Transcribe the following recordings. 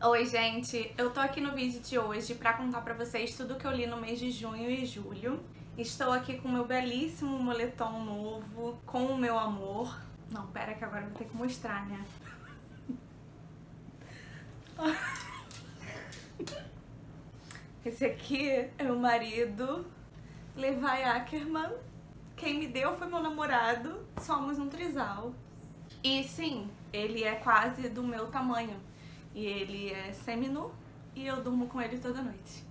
Oi, gente! Eu tô aqui no vídeo de hoje pra contar pra vocês tudo que eu li no mês de junho e julho. Estou aqui com o meu belíssimo moletom novo, com o meu amor. Não, pera que agora eu vou ter que mostrar, né? Esse aqui é meu marido, Levi Ackerman. Quem me deu foi meu namorado. Somos um trisal. E sim, ele é quase do meu tamanho. E ele é seminu e eu durmo com ele toda noite.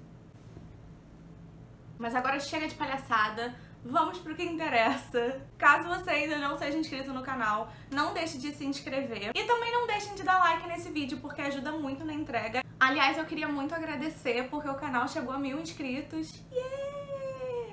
Mas agora chega de palhaçada, vamos pro que interessa. Caso você ainda não seja inscrito no canal, não deixe de se inscrever. E também não deixem de dar like nesse vídeo, porque ajuda muito na entrega. Aliás, eu queria muito agradecer, porque o canal chegou a 1000 inscritos. Yeah!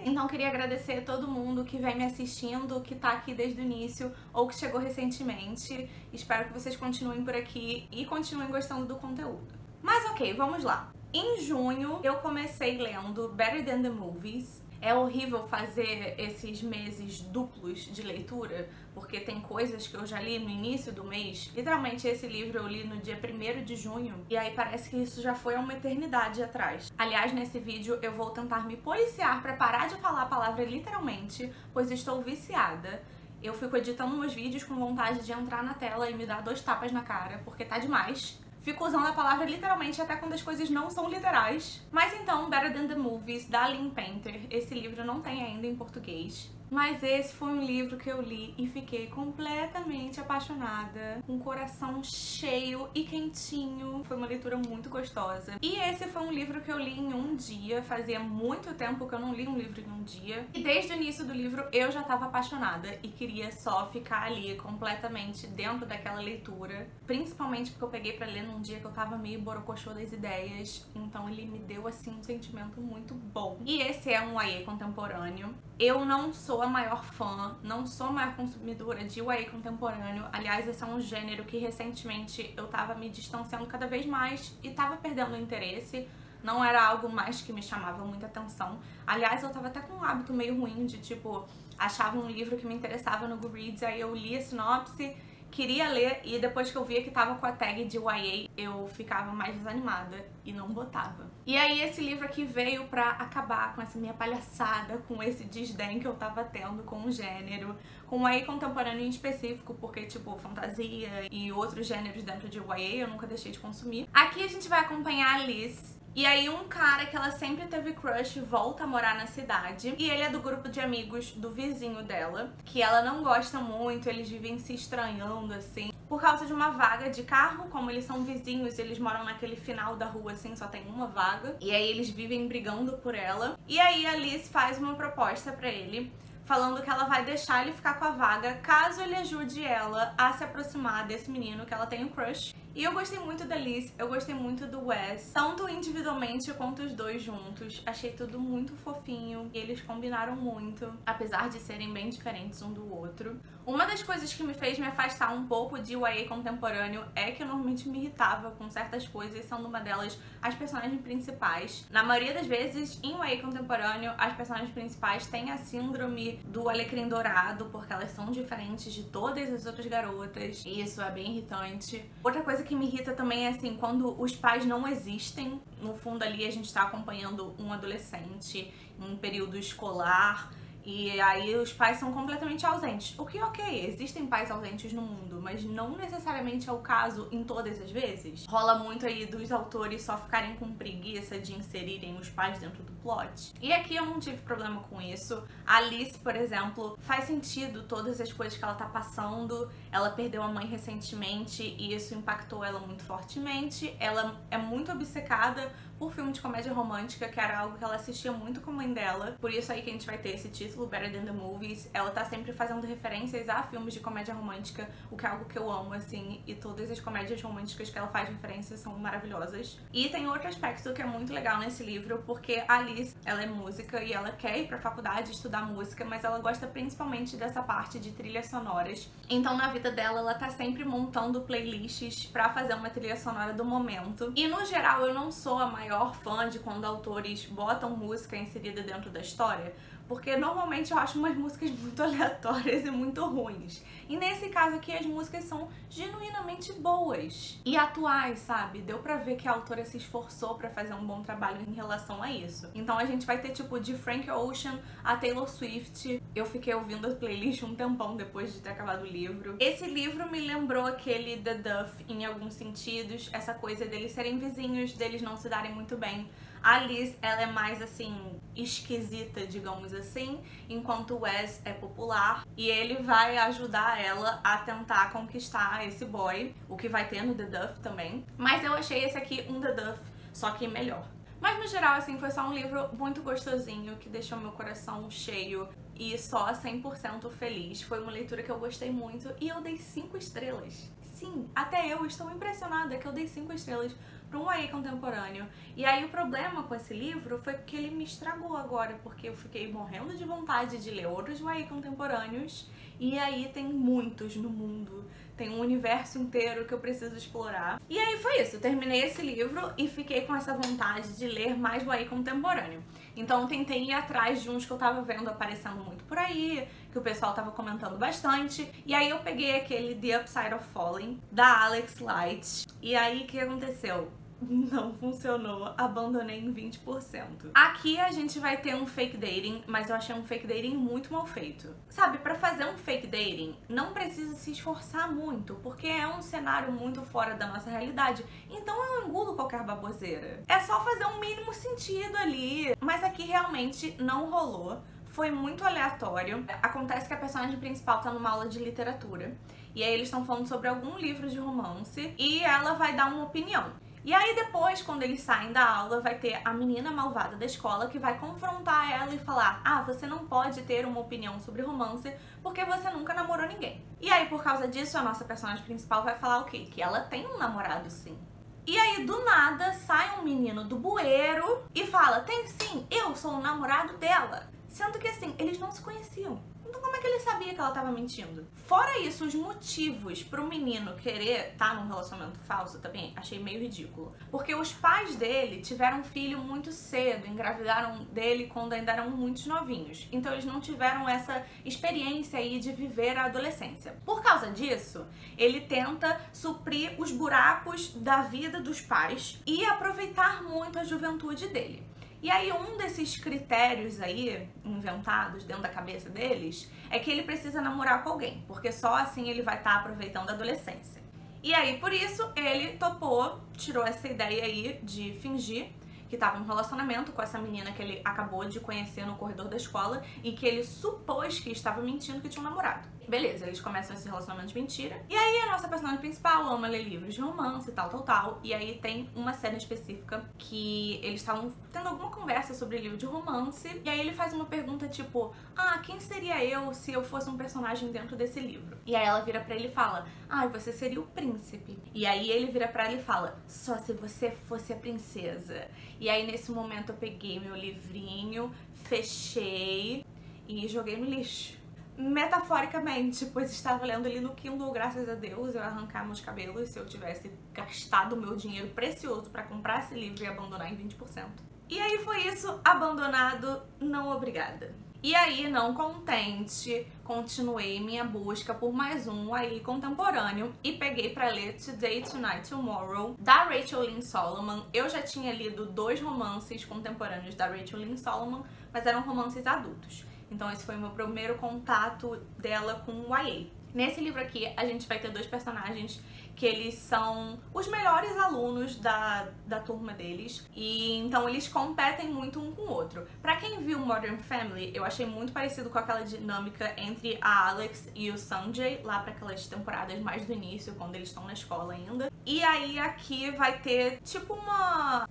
Então queria agradecer a todo mundo que vem me assistindo, que tá aqui desde o início ou que chegou recentemente. Espero que vocês continuem por aqui e continuem gostando do conteúdo. Mas ok, vamos lá. Em junho eu comecei lendo Better Than the Movies. É horrível fazer esses meses duplos de leitura, porque tem coisas que eu já li no início do mês. Literalmente esse livro eu li no dia 1º de junho, e aí parece que isso já foi há uma eternidade atrás. Aliás, nesse vídeo eu vou tentar me policiar pra parar de falar a palavra literalmente, pois estou viciada. Eu fico editando meus vídeos com vontade de entrar na tela e me dar 2 tapas na cara, porque tá demais. Fico usando a palavra literalmente até quando as coisas não são literais. Mas então, Better Than the Movies, da Lynn Painter. Esse livro não tem ainda em português. Mas esse foi um livro que eu li e fiquei completamente apaixonada. Com o coração cheio e quentinho. Foi uma leitura muito gostosa. E esse foi um livro que eu li em um dia. Fazia muito tempo que eu não li um livro em um dia. E desde o início do livro eu já tava apaixonada. E queria só ficar ali completamente dentro daquela leitura. Principalmente porque eu peguei pra ler num dia que eu tava meio borocochô das ideias. Então ele me deu assim um sentimento muito bom. E esse é um YA contemporâneo. Eu não sou a maior fã, não sou a maior consumidora de YA contemporâneo. Aliás, esse é um gênero que recentemente eu tava me distanciando cada vez mais e tava perdendo o interesse. Não era algo mais que me chamava muita atenção. Aliás, eu tava até com um hábito meio ruim de, tipo, achava um livro que me interessava no Goodreads, aí eu lia a sinopse, queria ler, e depois que eu via que tava com a tag de YA, eu ficava mais desanimada e não botava. E aí esse livro aqui veio pra acabar com essa minha palhaçada, com esse desdém que eu tava tendo com o gênero, com o YA contemporâneo em específico, porque tipo, fantasia e outros gêneros dentro de YA eu nunca deixei de consumir. Aqui a gente vai acompanhar a Liz. E aí um cara que ela sempre teve crush volta a morar na cidade. E ele é do grupo de amigos do vizinho dela, que ela não gosta muito, eles vivem se estranhando assim. Por causa de uma vaga de carro, como eles são vizinhos, eles moram naquele final da rua assim, só tem uma vaga. E aí eles vivem brigando por ela. E aí a Liz faz uma proposta pra ele, falando que ela vai deixar ele ficar com a vaga caso ele ajude ela a se aproximar desse menino que ela tem um crush. E eu gostei muito da Liz, eu gostei muito do Wes, tanto individualmente quanto os dois juntos. Achei tudo muito fofinho e eles combinaram muito, apesar de serem bem diferentes um do outro. Uma das coisas que me fez me afastar um pouco de YA contemporâneo é que eu normalmente me irritava com certas coisas, sendo uma delas as personagens principais. Na maioria das vezes, em YA contemporâneo, as personagens principais têm a síndrome do alecrim dourado, porque elas são diferentes de todas as outras garotas, e isso é bem irritante. Outra coisa que me irrita também é assim, quando os pais não existem. No fundo ali a gente tá acompanhando um adolescente em um período escolar, e aí os pais são completamente ausentes. O que ok, existem pais ausentes no mundo, mas não necessariamente é o caso em todas as vezes. Rola muito aí dos autores só ficarem com preguiça de inserirem os pais dentro do plot. E aqui eu não tive problema com isso. A Alice, por exemplo, faz sentido todas as coisas que ela tá passando. Ela perdeu a mãe recentemente e isso impactou ela muito fortemente. Ela é muito obcecada por filme de comédia romântica, que era algo que ela assistia muito com a mãe dela. Por isso aí que a gente vai ter esse título, Better Than the Movies. Ela tá sempre fazendo referências a filmes de comédia romântica, o que é algo que eu amo, assim, e todas as comédias românticas que ela faz referências são maravilhosas. E tem outro aspecto que é muito legal nesse livro, porque a Liz, ela é música e ela quer ir pra faculdade estudar música, mas ela gosta principalmente dessa parte de trilhas sonoras. Então na vida dela, ela tá sempre montando playlists pra fazer uma trilha sonora do momento. E no geral, eu não sou a maior fã de quando autores botam música inserida dentro da história, porque normalmente eu acho umas músicas muito aleatórias e muito ruins. E nesse caso aqui as músicas são genuinamente boas e atuais, sabe? Deu pra ver que a autora se esforçou pra fazer um bom trabalho em relação a isso. Então a gente vai ter tipo de Frank Ocean a Taylor Swift. Eu fiquei ouvindo a playlist um tempão depois de ter acabado o livro. Esse livro me lembrou aquele The Duff em alguns sentidos, essa coisa deles serem vizinhos, deles não se darem muito bem. A Liz, ela é mais, assim, esquisita, digamos assim, enquanto o Wes é popular. E ele vai ajudar ela a tentar conquistar esse boy, o que vai ter no The Duff também. Mas eu achei esse aqui um The Duff, só que melhor. Mas no geral, assim, foi só um livro muito gostosinho, que deixou meu coração cheio e só 100% feliz. Foi uma leitura que eu gostei muito e eu dei 5 estrelas. Sim, até eu estou impressionada que eu dei 5 estrelas para um YA contemporâneo. E aí o problema com esse livro foi que ele me estragou agora, porque eu fiquei morrendo de vontade de ler outros YA contemporâneos, e aí tem muitos no mundo. Tem um universo inteiro que eu preciso explorar. E aí foi isso, eu terminei esse livro e fiquei com essa vontade de ler mais YA contemporâneo. Então eu tentei ir atrás de uns que eu tava vendo aparecendo muito por aí, que o pessoal tava comentando bastante. E aí eu peguei aquele The Upside of Falling, da Alex Light. E aí o que aconteceu? Não funcionou, abandonei em 20%. Aqui a gente vai ter um fake dating, mas eu achei um fake dating muito mal feito. Sabe, pra fazer um fake dating, não precisa se esforçar muito, porque é um cenário muito fora da nossa realidade. Então eu engulo qualquer baboseira. É só fazer um mínimo sentido ali. Mas aqui realmente não rolou. Foi muito aleatório. Acontece que a personagem principal tá numa aula de literatura. E aí eles estão falando sobre algum livro de romance e ela vai dar uma opinião. E aí depois, quando eles saem da aula, vai ter a menina malvada da escola que vai confrontar ela e falar: ah, você não pode ter uma opinião sobre romance porque você nunca namorou ninguém. E aí, por causa disso, a nossa personagem principal vai falar o quê? Que ela tem um namorado, sim. E aí, do nada, sai um menino do bueiro e fala: tem sim, eu sou o namorado dela. Sendo que, assim, eles não se conheciam. Então como é que ele sabia que ela tava mentindo? Fora isso, os motivos pro menino querer estar num relacionamento falso também achei meio ridículo. Porque os pais dele tiveram um filho muito cedo, engravidaram dele quando ainda eram muito novinhos. Então eles não tiveram essa experiência aí de viver a adolescência. Por causa disso, ele tenta suprir os buracos da vida dos pais e aproveitar muito a juventude dele. E aí um desses critérios aí, inventados dentro da cabeça deles, é que ele precisa namorar com alguém, porque só assim ele vai estar aproveitando a adolescência. E aí, por isso, ele topou, tirou essa ideia aí de fingir que tava num relacionamento com essa menina que ele acabou de conhecer no corredor da escola e que ele supôs que estava mentindo que tinha um namorado. Beleza, eles começam esse relacionamento de mentira. E aí a nossa personagem principal ama ler livros de romance e tal. E aí tem uma cena específica que eles estavam tendo alguma conversa sobre livro de romance. E aí ele faz uma pergunta tipo: ah, quem seria eu se eu fosse um personagem dentro desse livro? E aí ela vira pra ele e fala: ah, você seria o príncipe. E aí ele vira pra ela e fala: só se você fosse a princesa. E aí nesse momento eu peguei meu livrinho, fechei e joguei no lixo. Metaforicamente, pois estava lendo ali no Kindle, graças a Deus, eu ia arrancar meus cabelos se eu tivesse gastado o meu dinheiro precioso pra comprar esse livro e abandonar em 20%. E aí foi isso, abandonado, não obrigada. E aí, não contente, continuei minha busca por mais um YA contemporâneo e peguei pra ler Today, Tonight, Tomorrow, da Rachel Lynn Solomon. Eu já tinha lido 2 romances contemporâneos da Rachel Lynn Solomon, mas eram romances adultos. Então esse foi o meu primeiro contato dela com o YA. Nesse livro aqui, a gente vai ter 2 personagens que eles são os melhores alunos da turma deles. E então eles competem muito um com o outro. Pra quem viu Modern Family, eu achei muito parecido com aquela dinâmica entre a Alex e o Sanjay, lá pra aquelas temporadas mais do início, quando eles estão na escola ainda. E aí aqui vai ter tipo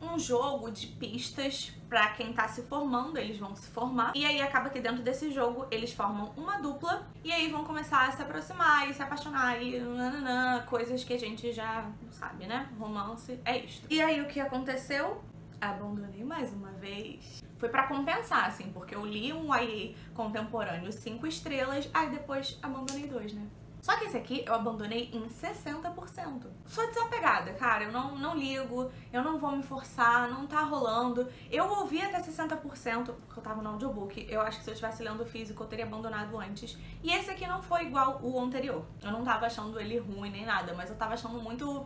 um jogo de pistas pra quem tá se formando, eles vão se formar. E aí acaba que dentro desse jogo eles formam uma dupla e aí vão começar a se aproximar e se apaixonar e nananã, coisas que a gente já sabe, né? Romance é isto. E aí o que aconteceu? Abandonei mais uma vez. Foi pra compensar, assim, porque eu li um YA contemporâneo 5 estrelas, aí depois abandonei 2, né? Só que esse aqui eu abandonei em 60%. Sou desapegada, cara, eu não ligo, eu não vou me forçar, não tá rolando. Eu ouvi até 60% porque eu tava no audiobook. Eu acho que se eu tivesse lendo físico eu teria abandonado antes. E esse aqui não foi igual o anterior. Eu não tava achando ele ruim nem nada, mas eu tava achando muito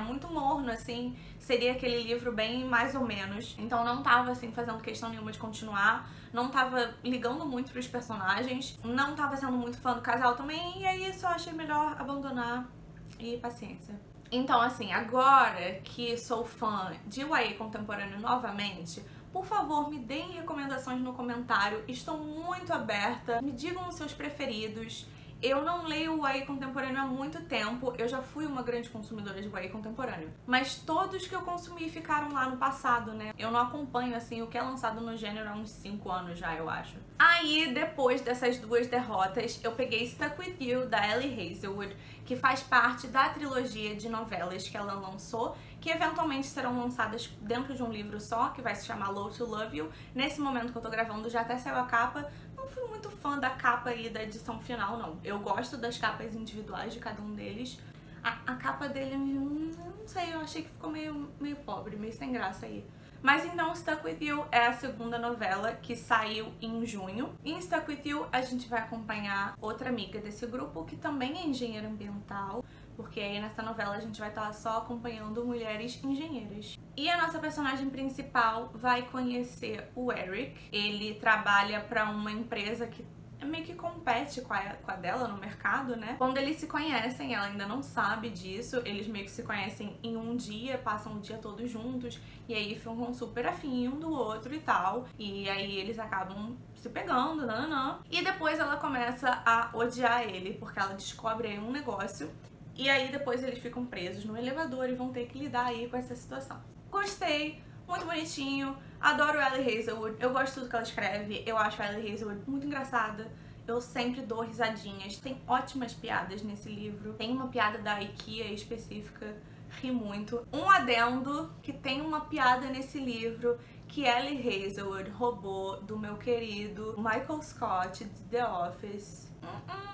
muito morno, assim. Seria aquele livro bem mais ou menos. Então não tava, assim, fazendo questão nenhuma de continuar. Não tava ligando muito pros personagens. Não tava sendo muito fã do casal também. E aí só achei melhor abandonar e paciência. Então, assim, agora que sou fã de YA contemporâneo novamente, por favor, me deem recomendações no comentário. Estou muito aberta. Me digam os seus preferidos. Eu não leio YA contemporâneo há muito tempo, eu já fui uma grande consumidora de YA contemporâneo. Mas todos que eu consumi ficaram lá no passado, né? Eu não acompanho, assim, o que é lançado no gênero há uns 5 anos já, eu acho. Aí, depois dessas duas derrotas, eu peguei Stuck With You, da Ellie Hazelwood, que faz parte da trilogia de novelas que ela lançou, que eventualmente serão lançadas dentro de um livro só, que vai se chamar Low to Love You. Nesse momento que eu tô gravando já até saiu a capa. Não fui muito fã da capa e da edição final, não. Eu gosto das capas individuais de cada um deles. A capa dele, não sei, eu achei que ficou meio pobre, meio sem graça aí. Mas então, Stuck With You é a segunda novela que saiu em junho. Em Stuck With You, a gente vai acompanhar outra amiga desse grupo, que também é engenheira ambiental, porque aí nessa novela a gente vai estar só acompanhando mulheres engenheiras. E a nossa personagem principal vai conhecer o Eric. Ele trabalha para uma empresa que meio que compete com a dela no mercado, né? Quando eles se conhecem, ela ainda não sabe disso, eles meio que se conhecem em um dia, passam o dia todos juntos, e aí ficam super afim um do outro e tal, e aí eles acabam se pegando, nananã. E depois ela começa a odiar ele, porque ela descobre aí um negócio, e aí depois eles ficam presos no elevador e vão ter que lidar aí com essa situação. Gostei, muito bonitinho, adoro Ellie Hazelwood, eu gosto de tudo que ela escreve, eu acho a Ellie Hazelwood muito engraçada, eu sempre dou risadinhas, tem ótimas piadas nesse livro, tem uma piada da IKEA específica, ri muito. Um adendo, que tem uma piada nesse livro que Ellie Hazelwood roubou do meu querido Michael Scott de The Office.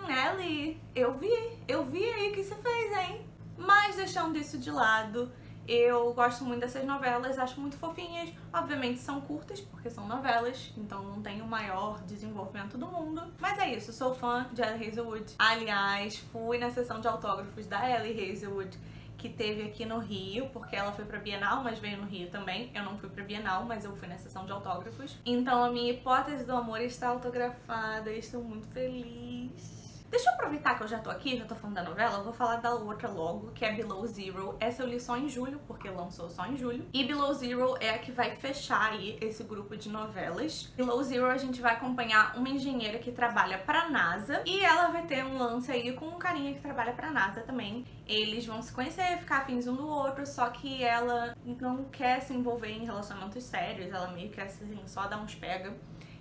Ellie, eu vi aí o que você fez, hein? Mas deixando isso de lado, eu gosto muito dessas novelas, acho muito fofinhas. Obviamente são curtas, porque são novelas, então não tem o maior desenvolvimento do mundo. Mas é isso, sou fã de Ellie Hazelwood. Aliás, fui na sessão de autógrafos da Ellie Hazelwood, que teve aqui no Rio, porque ela foi pra Bienal, mas veio no Rio também. Eu não fui pra Bienal, mas eu fui na sessão de autógrafos. Então a minha hipótese do amor está autografada e estou muito feliz. Deixa eu aproveitar que eu já tô aqui, já tô falando da novela, eu vou falar da outra logo, que é Below Zero. Essa eu li só em julho, porque lançou só em julho. E Below Zero é a que vai fechar aí esse grupo de novelas. Below Zero a gente vai acompanhar uma engenheira que trabalha pra NASA, e ela vai ter um lance aí com um carinha que trabalha pra NASA também. Eles vão se conhecer, ficar afins um do outro, só que ela não quer se envolver em relacionamentos sérios, ela meio que assim, só dá uns pega.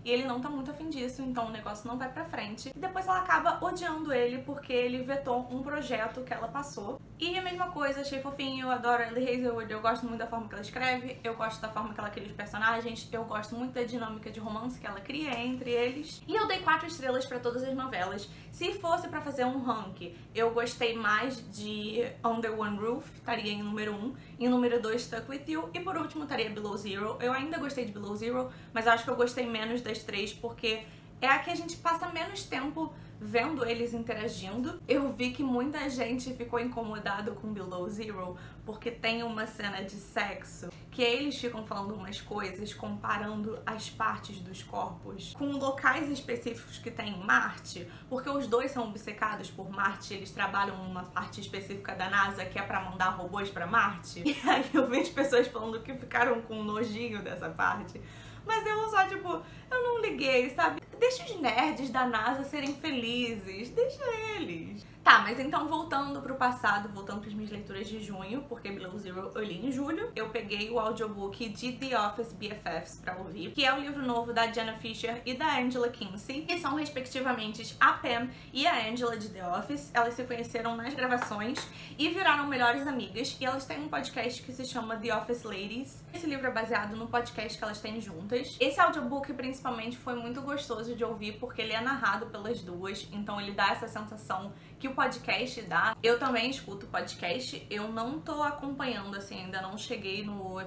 E ele não tá muito afim disso, então o negócio não vai pra frente. E depois ela acaba odiando ele porque ele vetou um projeto que ela passou. E a mesma coisa, achei fofinho, eu adoro a Ellie Hazelwood, eu gosto muito da forma que ela escreve, eu gosto da forma que ela cria os personagens, eu gosto muito da dinâmica de romance que ela cria entre eles. E eu dei 4 estrelas pra todas as novelas. Se fosse pra fazer um ranking, eu gostei mais de Under One Roof, estaria em número 1, em número 2 Stuck With You, e por último estaria Below Zero. Eu ainda gostei de Below Zero, mas eu acho que eu gostei menos das 3 porque é a que a gente passa menos tempo vendo eles interagindo. Eu vi que muita gente ficou incomodado com Below Zero porque tem uma cena de sexo que eles ficam falando umas coisas, comparando as partes dos corpos com locais específicos que tem em Marte, porque os dois são obcecados por Marte, eles trabalham numa parte específica da NASA que é pra mandar robôs pra Marte. E aí eu vi as pessoas falando que ficaram com nojinho dessa parte. Mas eu só, tipo, eu não liguei, sabe? Deixa os nerds da NASA serem felizes, deixa eles. Tá, mas então voltando pro passado, voltando pras minhas leituras de junho, porque Below Zero eu li em julho, eu peguei o audiobook de The Office BFFs pra ouvir, que é o livro novo da Jenna Fischer e da Angela Kinsey, que são respectivamente a Pam e a Angela de The Office. Elas se conheceram nas gravações e viraram melhores amigas, e elas têm um podcast que se chama The Office Ladies. Esse livro é baseado no podcast que elas têm juntas. Esse audiobook principalmente foi muito gostoso de ouvir porque ele é narrado pelas duas, então ele dá essa sensação que o podcast dá. Eu também escuto podcast, eu não tô acompanhando, assim, ainda não cheguei no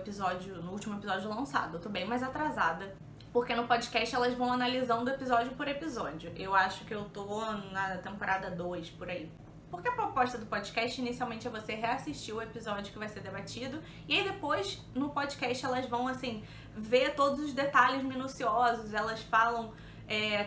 último episódio lançado, eu tô bem mais atrasada. Porque no podcast elas vão analisando episódio por episódio. Eu acho que eu tô na temporada 2, por aí. Porque a proposta do podcast inicialmente é você reassistir o episódio que vai ser debatido e aí depois no podcast elas vão assim ver todos os detalhes minuciosos, elas falam,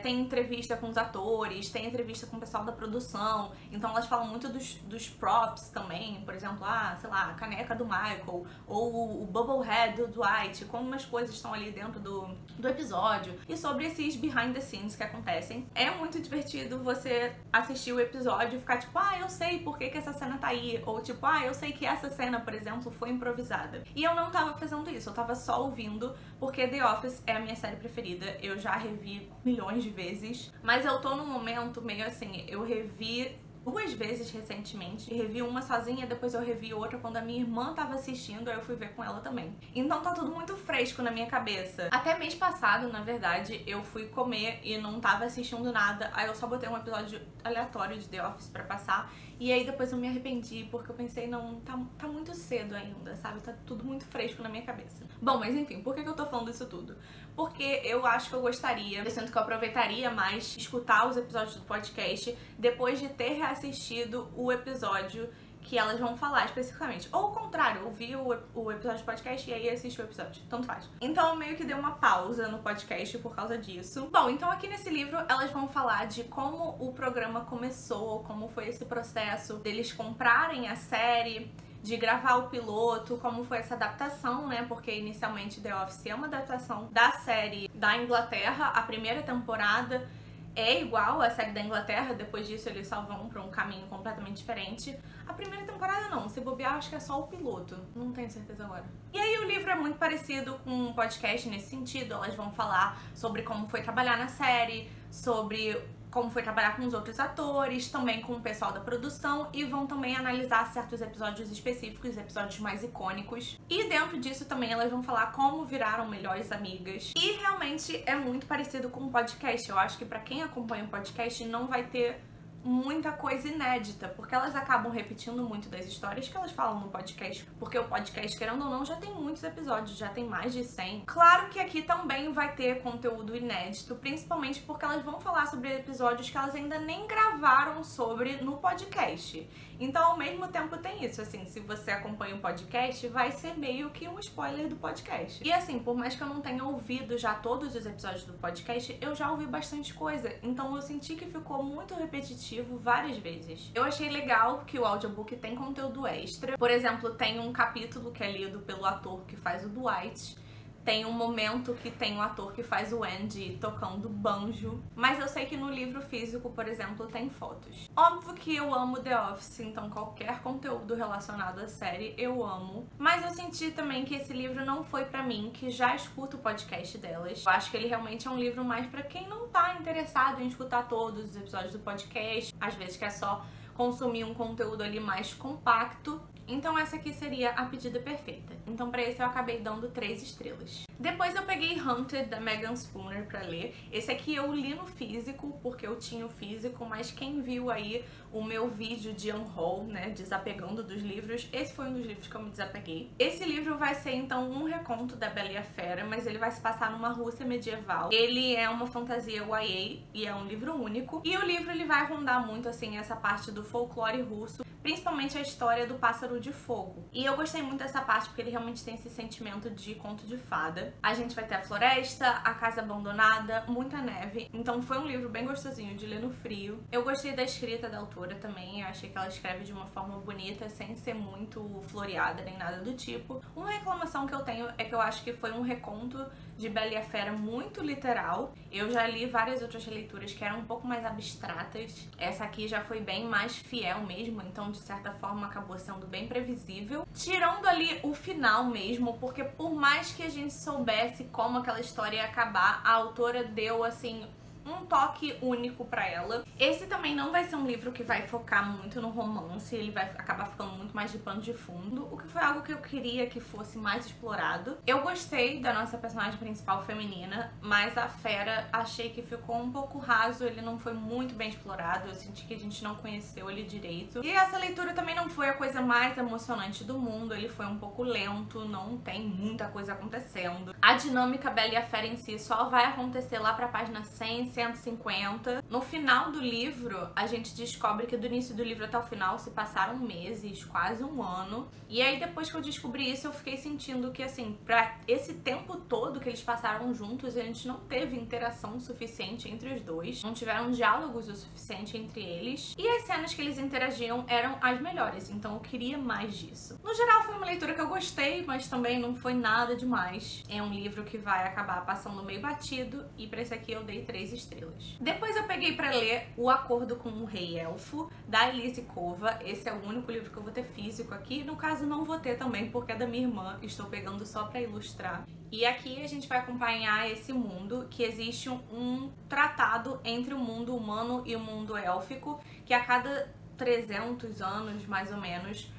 tem entrevista com os atores, tem entrevista com o pessoal da produção, então elas falam muito dos props também, por exemplo, sei lá, a caneca do Michael ou o bubble head do Dwight, como umas coisas estão ali dentro do episódio e sobre esses behind the scenes que acontecem. É muito divertido você assistir o episódio e ficar tipo, eu sei por que essa cena tá aí, ou tipo, eu sei que essa cena, por exemplo, foi improvisada. E eu não tava fazendo isso, eu tava só ouvindo, porque The Office é a minha série preferida, eu já revi milhões de vezes, mas eu tô num momento meio assim, eu revi 2 vezes recentemente, revi uma sozinha, depois eu revi outra quando a minha irmã tava assistindo, aí eu fui ver com ela também. Então tá tudo muito fresco na minha cabeça. Até mês passado, na verdade, eu fui comer e não tava assistindo nada, aí eu só botei um episódio aleatório de The Office pra passar, e aí depois eu me arrependi, porque eu pensei, não, tá muito cedo ainda, sabe? Tá tudo muito fresco na minha cabeça. Bom, mas enfim, por que eu tô falando isso tudo? Porque eu acho que eu sinto que eu aproveitaria mais escutar os episódios do podcast depois de ter reassistido o episódio que elas vão falar especificamente. Ou o contrário, ouvir o episódio do podcast e aí assistir o episódio. Tanto faz. Então eu meio que dei uma pausa no podcast por causa disso. Bom, então aqui nesse livro elas vão falar de como o programa começou, como foi esse processo deles comprarem a série, de gravar o piloto, como foi essa adaptação, né? Porque inicialmente The Office é uma adaptação da série da Inglaterra. A primeira temporada é igual à série da Inglaterra, depois disso eles só vão pra um caminho completamente diferente. A primeira temporada não, se bobear acho que é só o piloto, não tenho certeza agora. E aí o livro é muito parecido com um podcast nesse sentido, elas vão falar sobre como foi trabalhar na série, sobre como foi trabalhar com os outros atores, também com o pessoal da produção, e vão também analisar certos episódios específicos, episódios mais icônicos. E dentro disso também elas vão falar como viraram melhores amigas. E realmente é muito parecido com um podcast. Eu acho que pra quem acompanha o podcast não vai ter muita coisa inédita, porque elas acabam repetindo muito das histórias que elas falam no podcast, porque o podcast, querendo ou não, já tem muitos episódios, já tem mais de 100. Claro que aqui também vai ter conteúdo inédito, principalmente porque elas vão falar sobre episódios que elas ainda nem gravaram sobre no podcast. Então, ao mesmo tempo tem isso, assim, se você acompanha o podcast, vai ser meio que um spoiler do podcast. E assim, por mais que eu não tenha ouvido já todos os episódios do podcast, eu já ouvi bastante coisa, então eu senti que ficou muito repetitivo várias vezes. Eu achei legal que o audiobook tem conteúdo extra. Por exemplo, tem um capítulo que é lido pelo ator que faz o Dwight. Tem um momento que tem o ator que faz o Andy tocando banjo. Mas eu sei que no livro físico, por exemplo, tem fotos. Óbvio que eu amo The Office, então qualquer conteúdo relacionado à série eu amo. Mas eu senti também que esse livro não foi pra mim, que já escuto o podcast delas. Eu acho que ele realmente é um livro mais pra quem não tá interessado em escutar todos os episódios do podcast. Às vezes quer só consumir um conteúdo ali mais compacto. Então essa aqui seria a pedida perfeita. Então pra esse eu acabei dando 3 estrelas. Depois eu peguei Hunted, da Megan Spooner, pra ler. Esse aqui eu li no físico, porque eu tinha o físico, mas quem viu aí o meu vídeo de unhaul, né, desapegando dos livros, esse foi um dos livros que eu me desapeguei. Esse livro vai ser, então, um reconto da Bela e a Fera, mas ele vai se passar numa Rússia medieval. Ele é uma fantasia YA e é um livro único. E o livro, ele vai rondar muito, assim, essa parte do folclore russo, principalmente a história do pássaro de fogo. E eu gostei muito dessa parte porque ele realmente tem esse sentimento de conto de fada. A gente vai ter a floresta, a casa abandonada, muita neve. Então foi um livro bem gostosinho de ler no frio. Eu gostei da escrita da autora também. Eu achei que ela escreve de uma forma bonita, sem ser muito floreada nem nada do tipo. Uma reclamação que eu tenho é que eu acho que foi um reconto de Bela e a Fera muito literal. Eu já li várias outras leituras que eram um pouco mais abstratas. Essa aqui já foi bem mais fiel mesmo, então de certa forma acabou sendo bem previsível. Tirando ali o final mesmo, porque por mais que a gente soubesse como aquela história ia acabar, a autora deu assim um toque único pra ela. Esse também não vai ser um livro que vai focar muito no romance, ele vai acabar ficando muito mais de pano de fundo, o que foi algo que eu queria que fosse mais explorado. Eu gostei da nossa personagem principal feminina, mas a Fera achei que ficou um pouco raso, ele não foi muito bem explorado, eu senti que a gente não conheceu ele direito. E essa leitura também não foi a coisa mais emocionante do mundo, ele foi um pouco lento, não tem muita coisa acontecendo. A dinâmica Bella e a Fera em si só vai acontecer lá pra página 100, 150. No final do livro, a gente descobre que do início do livro até o final se passaram meses, quase um ano. E aí depois que eu descobri isso, eu fiquei sentindo que assim, pra esse tempo todo que eles passaram juntos, a gente não teve interação suficiente entre os dois, não tiveram diálogos o suficiente entre eles, e as cenas que eles interagiam eram as melhores, então eu queria mais disso. No geral foi uma leitura que eu gostei, mas também não foi nada demais. É um livro que vai acabar passando meio batido, e pra esse aqui eu dei 3 estrelas. Depois eu peguei pra ler O Acordo com o Rei Elfo, da Elise Kova. Esse é o único livro que eu vou ter físico aqui, no caso não vou ter também porque é da minha irmã, estou pegando só pra ilustrar. E aqui a gente vai acompanhar esse mundo, que existe um tratado entre o mundo humano e o mundo élfico, que a cada 300 anos, mais ou menos,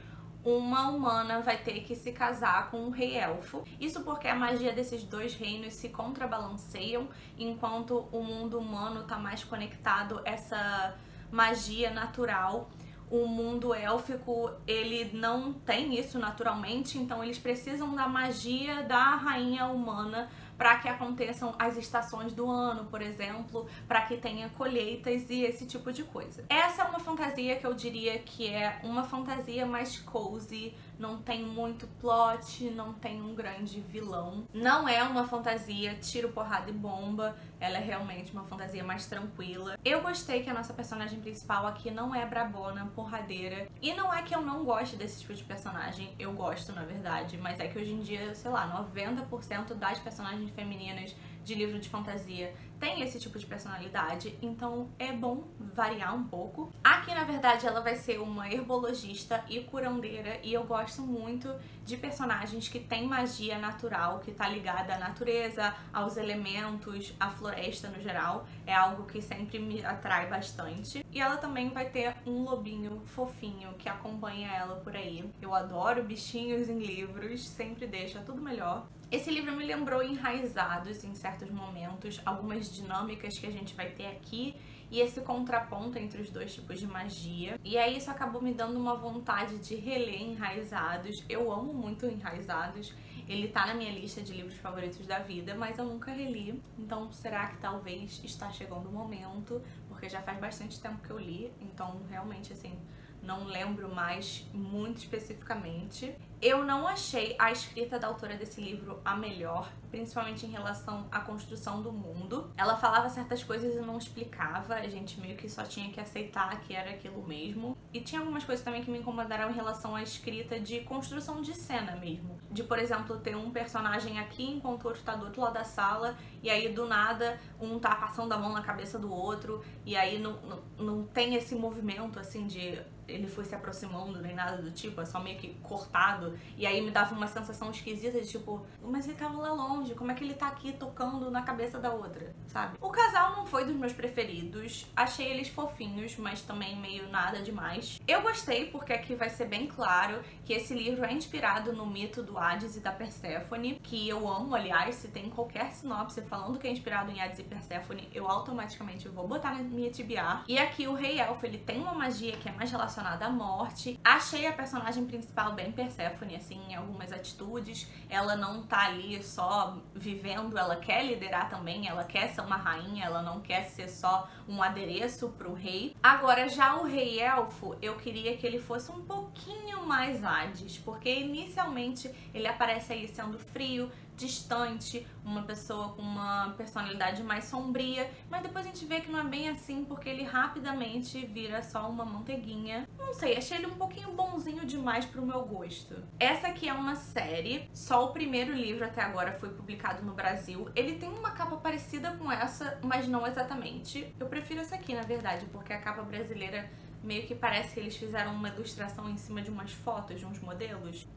uma humana vai ter que se casar com um rei elfo. Isso porque a magia desses dois reinos se contrabalanceiam, enquanto o mundo humano tá mais conectado a essa magia natural. O mundo élfico, ele não tem isso naturalmente, então eles precisam da magia da rainha humana para que aconteçam as estações do ano, por exemplo, para que tenha colheitas e esse tipo de coisa. Essa é uma fantasia que eu diria que é uma fantasia mais cozy, não tem muito plot, não tem um grande vilão. Não é uma fantasia tiro, porrada e bomba, ela é realmente uma fantasia mais tranquila. Eu gostei que a nossa personagem principal aqui não é brabona, porradeira, e não é que eu não goste desse tipo de personagem, eu gosto na verdade, mas é que hoje em dia, sei lá, 90% das personagens femininas de livro de fantasia tem esse tipo de personalidade, então é bom variar um pouco. Aqui, na verdade, ela vai ser uma herbologista e curandeira, e eu gosto muito de personagens que têm magia natural, que tá ligada à natureza, aos elementos, à floresta no geral. É algo que sempre me atrai bastante. E ela também vai ter um lobinho fofinho que acompanha ela por aí. Eu adoro bichinhos em livros, sempre deixa tudo melhor. Esse livro me lembrou Enraizados em certos momentos, algumas dinâmicas que a gente vai ter aqui e esse contraponto entre os dois tipos de magia. E aí isso acabou me dando uma vontade de reler Enraizados. Eu amo muito Enraizados, ele tá na minha lista de livros favoritos da vida, mas eu nunca reli. Então será que talvez está chegando o momento, porque já faz bastante tempo que eu li, então realmente assim, não lembro mais muito especificamente. Eu não achei a escrita da autora desse livro a melhor, principalmente em relação à construção do mundo. Ela falava certas coisas e não explicava, a gente meio que só tinha que aceitar que era aquilo mesmo. E tinha algumas coisas também que me incomodaram em relação à escrita de construção de cena mesmo. De, por exemplo, ter um personagem aqui enquanto o outro tá do outro lado da sala, e aí do nada um tá passando a mão na cabeça do outro, e aí não tem esse movimento assim de ele foi se aproximando nem nada do tipo, é só meio que cortado, e aí me dava uma sensação esquisita de tipo, mas ele tava lá longe, como é que ele tá aqui tocando na cabeça da outra, sabe? O casal não foi dos meus preferidos, achei eles fofinhos, mas também meio nada demais. Eu gostei porque aqui vai ser bem claro que esse livro é inspirado no mito do Hades e da Perséfone, que eu amo, aliás, se tem qualquer sinopse falando que é inspirado em Hades e Perséfone, eu automaticamente vou botar na minha TBR. E aqui o Rei Elfo, ele tem uma magia que é mais relacionada à morte. Achei a personagem principal bem Perséfone, assim, em algumas atitudes. Ela não tá ali só vivendo, ela quer liderar também, ela quer ser uma rainha, ela não quer ser só um adereço pro rei. Agora, já o Rei Elfo, eu queria que ele fosse um pouquinho mais Hades, porque inicialmente ele aparece aí sendo frio, distante, uma pessoa com uma personalidade mais sombria, mas depois a gente vê que não é bem assim, porque ele rapidamente vira só uma manteiguinha. Não sei, achei ele um pouquinho bonzinho demais pro meu gosto. Essa aqui é uma série, só o primeiro livro até agora foi publicado no Brasil. Ele tem uma capa parecida com essa, mas não exatamente. Eu prefiro essa aqui, na verdade, porque a capa brasileira meio que parece que eles fizeram uma ilustração em cima de umas fotos, de uns modelos.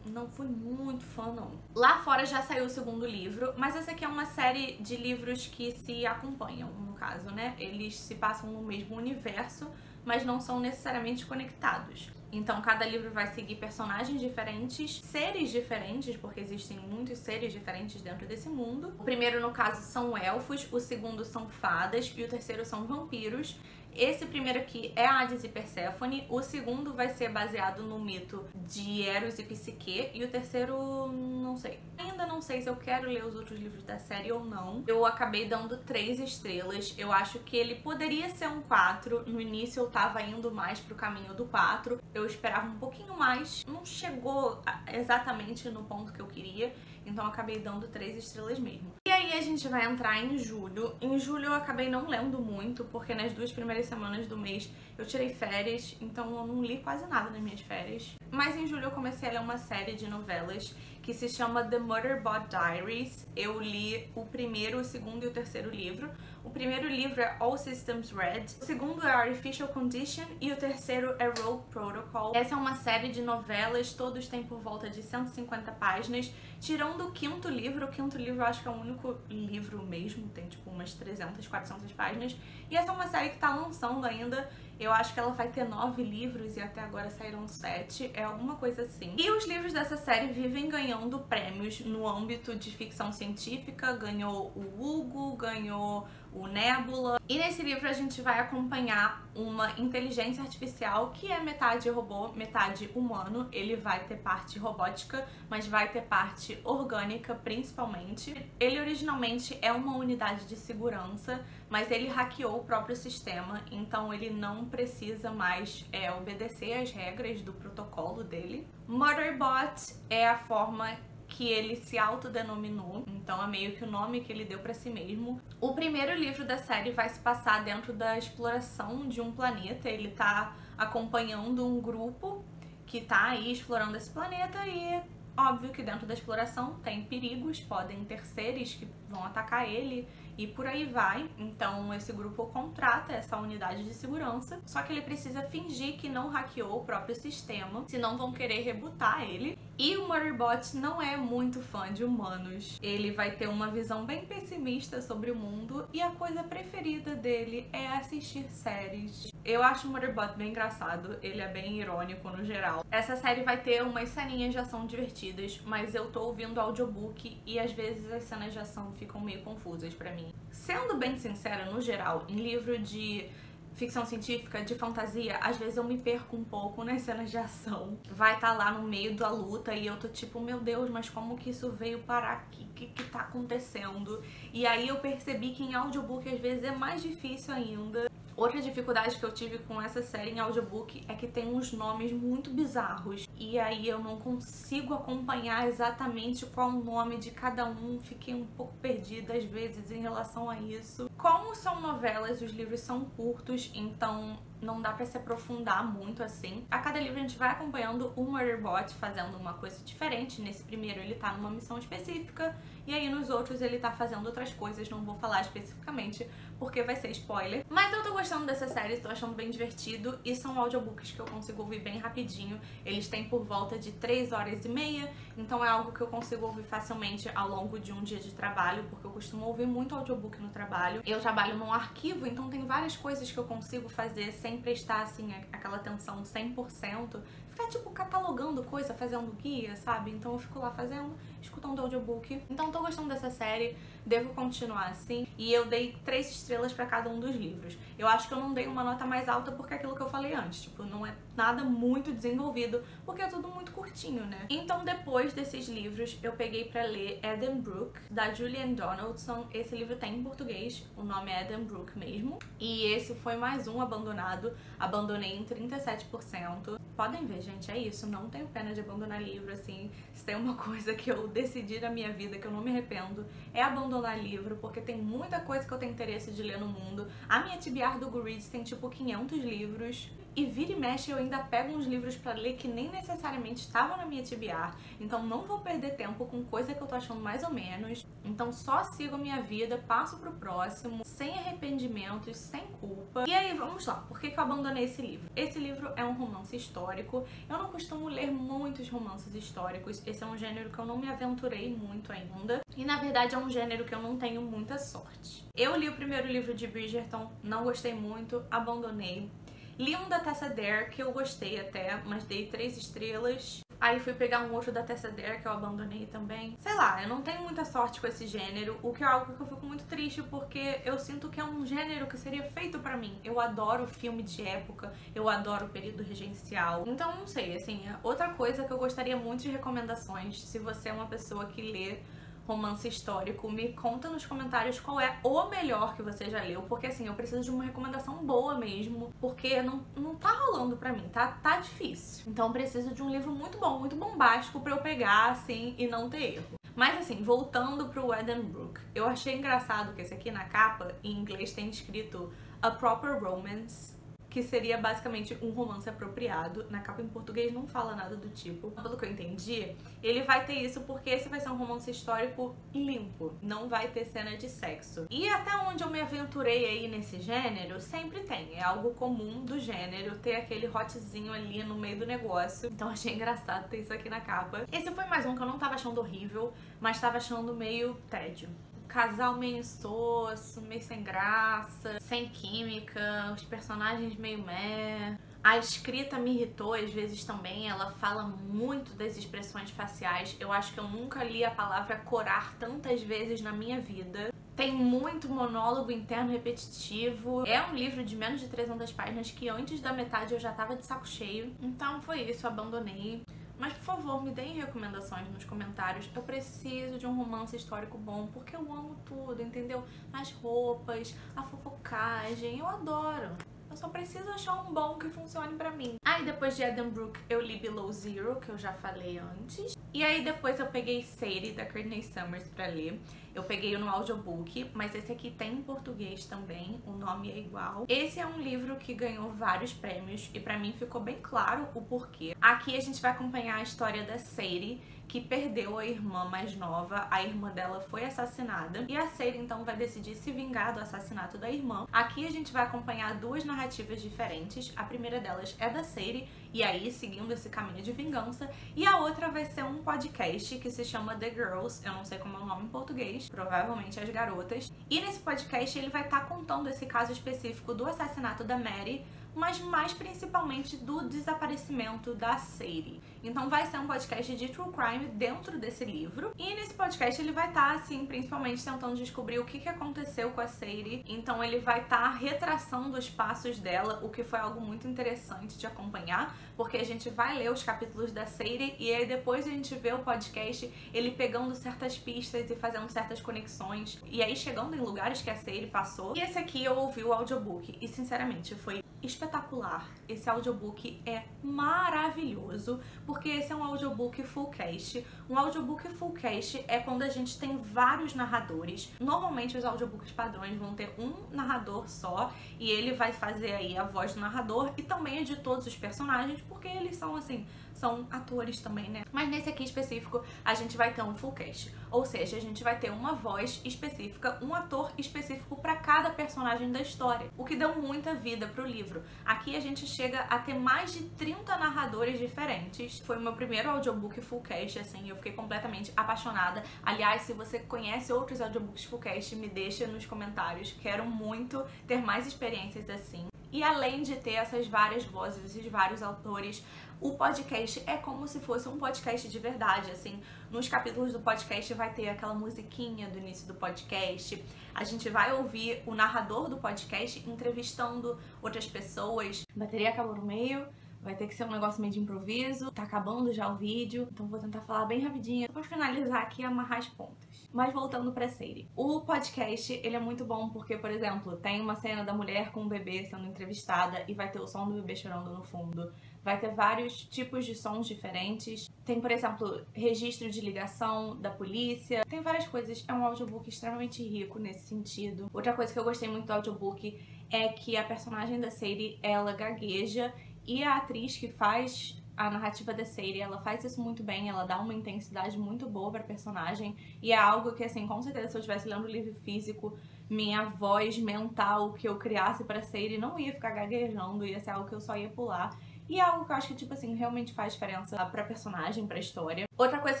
não fui muito fã, não. Lá fora já saiu o segundo livro, mas essa aqui é uma série de livros que se acompanham, no caso, né? Eles se passam no mesmo universo, mas não são necessariamente conectados. Então cada livro vai seguir personagens diferentes, seres diferentes, porque existem muitos seres diferentes dentro desse mundo. O primeiro, no caso, são elfos, o segundo são fadas e o terceiro são vampiros. Esse primeiro aqui é Hades e Perséfone, o segundo vai ser baseado no mito de Eros e Psique, e o terceiro, não sei. Ainda não sei se eu quero ler os outros livros da série ou não. Eu acabei dando 3 estrelas, eu acho que ele poderia ser um 4, no início eu tava indo mais pro caminho do 4, eu esperava um pouquinho mais, não chegou exatamente no ponto que eu queria, então eu acabei dando 3 estrelas mesmo. E aí a gente vai entrar em julho. Em julho eu acabei não lendo muito, porque nas 2 primeiras semanas do mês eu tirei férias, então eu não li quase nada nas minhas férias. Mas em julho eu comecei a ler uma série de novelas que se chama The Murderbot Diaries. Eu li o primeiro, o segundo e o terceiro livro. O primeiro livro é All Systems Red, o segundo é Artificial Condition e o terceiro é Rogue Protocol. Essa é uma série de novelas, todos têm por volta de 150 páginas, tirando o quinto livro. O quinto livro eu acho que é o único livro mesmo, tem tipo umas 300, 400 páginas. E essa é uma série que tá lançando ainda. Eu acho que ela vai ter 9 livros e até agora saíram 7, é alguma coisa assim. E os livros dessa série vivem ganhando prêmios no âmbito de ficção científica, ganhou o Hugo, ganhou o Nebula. E nesse livro a gente vai acompanhar uma inteligência artificial que é metade robô, metade humano. Ele vai ter parte robótica, mas vai ter parte orgânica principalmente. Ele originalmente é uma unidade de segurança, mas ele hackeou o próprio sistema, então ele não precisa mais obedecer às regras do protocolo dele. Murderbot é a forma que ele se autodenominou, então é meio que o nome que ele deu pra si mesmo. O primeiro livro da série vai se passar dentro da exploração de um planeta. Ele tá acompanhando um grupo que tá aí explorando esse planeta e óbvio que dentro da exploração tem perigos, podem ter seres que vão atacar ele e por aí vai. Então esse grupo contrata essa unidade de segurança, só que ele precisa fingir que não hackeou o próprio sistema, senão vão querer rebutar ele. E o Murderbot não é muito fã de humanos. Ele vai ter uma visão bem pessimista sobre o mundo e a coisa preferida dele é assistir séries. Eu acho o Murderbot bem engraçado, ele é bem irônico no geral. Essa série vai ter umas ceninhas de ação divertidas, mas eu tô ouvindo audiobook e às vezes as cenas de ação ficam meio confusas pra mim. Sendo bem sincera, no geral, em livro de ficção científica, de fantasia, às vezes eu me perco um pouco nas cenas de ação. Vai estar lá no meio da luta e eu tô tipo, meu Deus, mas como que isso veio parar aqui? O que tá acontecendo? E aí eu percebi que em audiobook às vezes é mais difícil ainda. Outra dificuldade que eu tive com essa série em audiobook é que tem uns nomes muito bizarros e aí eu não consigo acompanhar exatamente qual o nome de cada um, fiquei um pouco perdida às vezes em relação a isso. Como são novelas, os livros são curtos, então não dá pra se aprofundar muito assim. A cada livro a gente vai acompanhando o Murderbot fazendo uma coisa diferente. Nesse primeiro ele tá numa missão específica e aí nos outros ele tá fazendo outras coisas, não vou falar especificamente porque vai ser spoiler. Mas eu tô gostando dessa série, tô achando bem divertido e são audiobooks que eu consigo ouvir bem rapidinho. Eles têm por volta de 3 horas e meia, então é algo que eu consigo ouvir facilmente ao longo de um dia de trabalho, porque eu costumo ouvir muito audiobook no trabalho. Eu trabalho num arquivo, então tem várias coisas que eu consigo fazer sem prestar, assim, aquela atenção 100%. Ficar, tipo, catalogando coisa, fazendo guia, sabe? Então eu fico lá fazendo, escutando audiobook. Então tô gostando dessa série, devo continuar assim. E eu dei 3 estrelas pra cada um dos livros. Eu acho que eu não dei uma nota mais alta porque é aquilo que eu falei antes. Tipo, não é nada muito desenvolvido, porque é tudo muito curtinho, né? Então depois desses livros, eu peguei pra ler Edenbrooke, da Julian Donaldson. Esse livro tem em português, o nome é Edenbrooke mesmo. E esse foi mais um abandonado. Abandonei em 37%. Podem ver, gente, é isso. Não tenho pena de abandonar livro, assim. Se tem uma coisa que eu decidi na minha vida que eu não me arrependo, é abandonar livro, porque tem muita coisa que eu tenho interesse de ler no mundo. A minha TBR do Goodreads tem tipo 500 livros. E vira e mexe eu ainda pego uns livros pra ler que nem necessariamente estavam na minha TBR, então não vou perder tempo com coisa que eu tô achando mais ou menos. Então só sigo a minha vida, passo pro próximo, sem arrependimentos, sem culpa. E aí, vamos lá, por que eu abandonei esse livro? Esse livro é um romance histórico. Eu não costumo ler muitos romances históricos, esse é um gênero que eu não me aventurei muito ainda. E na verdade é um gênero que eu não tenho muita sorte. Eu li o primeiro livro de Bridgerton, não gostei muito, abandonei. Li um da Tessa Dare, que eu gostei até, mas dei 3 estrelas. Aí fui pegar um outro da Tessa Dare, que eu abandonei também. Sei lá, eu não tenho muita sorte com esse gênero, o que é algo que eu fico muito triste, porque eu sinto que é um gênero que seria feito pra mim. Eu adoro filme de época, eu adoro o período regencial. Então, não sei, assim, outra coisa que eu gostaria muito de recomendações, se você é uma pessoa que lê romance histórico, me conta nos comentários qual é o melhor que você já leu, porque assim, eu preciso de uma recomendação boa mesmo, porque não tá rolando pra mim, tá difícil. Então eu preciso de um livro muito bom, muito bombástico pra eu pegar, assim, e não ter erro. Mas assim, voltando pro Edenbrooke, eu achei engraçado que esse aqui na capa, em inglês, tem escrito A Proper Romance, que seria basicamente um romance apropriado. Na capa em português não fala nada do tipo. Pelo que eu entendi, ele vai ter isso porque esse vai ser um romance histórico limpo, não vai ter cena de sexo. E até onde eu me aventurei aí nesse gênero, sempre tem. É algo comum do gênero ter aquele hotzinho ali no meio do negócio. Então achei engraçado ter isso aqui na capa. Esse foi mais um que eu não tava achando horrível, mas tava achando meio tédio. Casal meio insosso, meio sem graça, sem química, os personagens meio meh. A escrita me irritou às vezes também, ela fala muito das expressões faciais. Eu acho que eu nunca li a palavra corar tantas vezes na minha vida. Tem muito monólogo interno repetitivo. É um livro de menos de 300 páginas que antes da metade eu já tava de saco cheio. Então foi isso, abandonei. Mas, por favor, me deem recomendações nos comentários. Eu preciso de um romance histórico bom, porque eu amo tudo, entendeu? As roupas, a fofocagem, eu adoro. Eu só preciso achar um bom que funcione pra mim. Aí depois de Edenbrooke eu li Below Zero, que eu já falei antes. E aí depois eu peguei Sadie, da Courtney Summers, pra ler. Eu peguei no audiobook, mas esse aqui tem em português também, o nome é igual. Esse é um livro que ganhou vários prêmios e pra mim ficou bem claro o porquê. Aqui a gente vai acompanhar a história da Sadie, que perdeu a irmã mais nova, a irmã dela foi assassinada e a Sadie então vai decidir se vingar do assassinato da irmã. Aqui a gente vai acompanhar duas narrativas diferentes, a primeira delas é da Sadie, e aí seguindo esse caminho de vingança, e a outra vai ser um podcast que se chama The Girls, eu não sei como é o nome em português, provavelmente As Garotas, e nesse podcast ele vai estar contando esse caso específico do assassinato da Mary, mas mais principalmente do desaparecimento da Sadie. Então vai ser um podcast de true crime dentro desse livro. E nesse podcast ele vai estar, assim, principalmente tentando descobrir o que aconteceu com a Sadie. Então ele vai estar retraçando os passos dela, o que foi algo muito interessante de acompanhar, porque a gente vai ler os capítulos da Sadie e aí depois a gente vê o podcast, ele pegando certas pistas e fazendo certas conexões, e aí chegando em lugares que a Sadie passou. E esse aqui eu ouvi o audiobook e sinceramente foi espetacular. Esse audiobook é maravilhoso, porque esse é um audiobook full cast. Um audiobook full cast é quando a gente tem vários narradores. Normalmente os audiobooks padrões vão ter um narrador só, e ele vai fazer aí a voz do narrador e também a de todos os personagens, porque eles são assim, são atores também, né? Mas nesse aqui específico a gente vai ter um full cast, ou seja, a gente vai ter uma voz específica, um ator específico para cada personagem da história, o que deu muita vida pro livro. Aqui a gente chega a ter mais de 30 narradores diferentes. Foi o meu primeiro audiobook full cast, assim, eu fiquei completamente apaixonada. Aliás, se você conhece outros audiobooks full cast, me deixa nos comentários. Quero muito ter mais experiências assim. E além de ter essas várias vozes, esses vários autores, o podcast é como se fosse um podcast de verdade, assim. Nos capítulos do podcast vai ter aquela musiquinha do início do podcast. A gente vai ouvir o narrador do podcast entrevistando outras pessoas. A bateria acabou no meio, vai ter que ser um negócio meio de improviso. Tá acabando já o vídeo, então vou tentar falar bem rapidinho pra finalizar aqui e amarrar as pontas. Mas voltando pra Sadie. O podcast, ele é muito bom porque, por exemplo, tem uma cena da mulher com o bebê sendo entrevistada e vai ter o som do bebê chorando no fundo. Vai ter vários tipos de sons diferentes. Tem, por exemplo, registro de ligação da polícia. Tem várias coisas. É um audiobook extremamente rico nesse sentido. Outra coisa que eu gostei muito do audiobook é que a personagem da Sadie, ela gagueja, e a atriz que faz a narrativa da Sadie, ela faz isso muito bem, ela dá uma intensidade muito boa pra personagem, e é algo que, assim, com certeza se eu estivesse lendo o livro físico, minha voz mental que eu criasse pra Sadie não ia ficar gaguejando, ia ser algo que eu só ia pular. E é algo que eu acho que, tipo assim, realmente faz diferença pra personagem, pra história. Outra coisa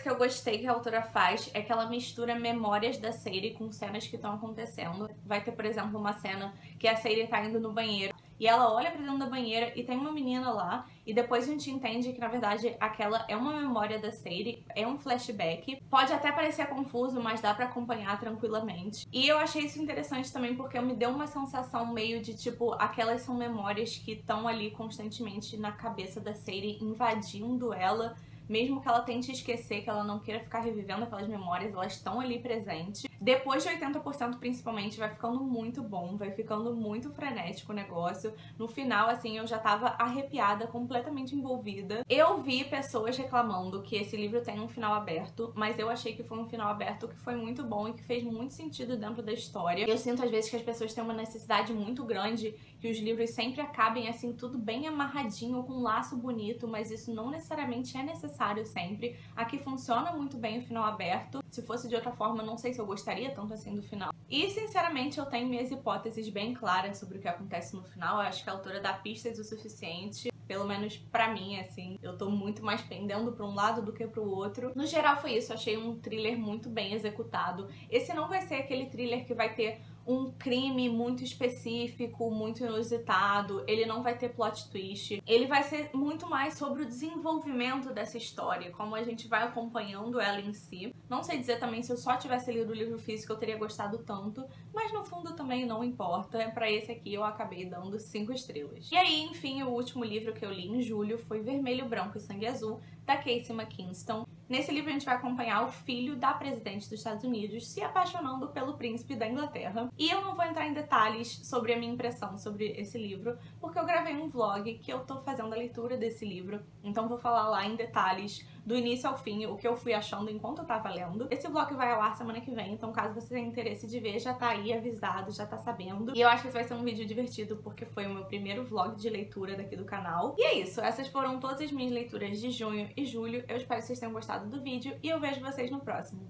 que eu gostei que a autora faz é que ela mistura memórias da Sadie com cenas que estão acontecendo. Vai ter, por exemplo, uma cena que a Sadie tá indo no banheiro e ela olha pra dentro da banheira e tem uma menina lá, e depois a gente entende que, na verdade, aquela é uma memória da Sadie, é um flashback. Pode até parecer confuso, mas dá pra acompanhar tranquilamente. E eu achei isso interessante também porque me deu uma sensação meio de, tipo, aquelas são memórias que estão ali constantemente na cabeça da Sadie, invadindo ela. Mesmo que ela tente esquecer, que ela não queira ficar revivendo aquelas memórias, elas estão ali presentes. Depois de 80% principalmente, vai ficando muito bom, vai ficando muito frenético o negócio. No final, assim, eu já tava arrepiada, completamente envolvida. Eu vi pessoas reclamando que esse livro tem um final aberto, mas eu achei que foi um final aberto que foi muito bom e que fez muito sentido dentro da história. Eu sinto às vezes que as pessoas têm uma necessidade muito grande que os livros sempre acabem, assim, tudo bem amarradinho, com um laço bonito, mas isso não necessariamente é necessário sempre. Aqui funciona muito bem o final aberto. Se fosse de outra forma, não sei se eu gostaria tanto assim do final. E, sinceramente, eu tenho minhas hipóteses bem claras sobre o que acontece no final. Eu acho que a autora dá pistas o suficiente, pelo menos pra mim, assim. Eu tô muito mais pendendo pra um lado do que pro outro. No geral foi isso, eu achei um thriller muito bem executado. Esse não vai ser aquele thriller que vai ter um crime muito específico, muito inusitado, ele não vai ter plot twist, ele vai ser muito mais sobre o desenvolvimento dessa história, como a gente vai acompanhando ela em si. Não sei dizer também se eu só tivesse lido o livro físico eu teria gostado tanto, mas no fundo também não importa, pra esse aqui eu acabei dando 5 estrelas. E aí, enfim, o último livro que eu li em julho foi Vermelho, Branco e Sangue Azul, da Casey McKinston. Nesse livro a gente vai acompanhar o filho da presidente dos Estados Unidos se apaixonando pelo príncipe da Inglaterra. E eu não vou entrar em detalhes sobre a minha impressão sobre esse livro, porque eu gravei um vlog que eu tô fazendo a leitura desse livro, então vou falar lá em detalhes do início ao fim, o que eu fui achando enquanto eu tava lendo. Esse vlog vai ao ar semana que vem, então caso você tenha interesse de ver, já tá aí avisado, já tá sabendo. E eu acho que esse vai ser um vídeo divertido, porque foi o meu primeiro vlog de leitura daqui do canal. E é isso, essas foram todas as minhas leituras de junho e julho. Eu espero que vocês tenham gostado do vídeo e eu vejo vocês no próximo.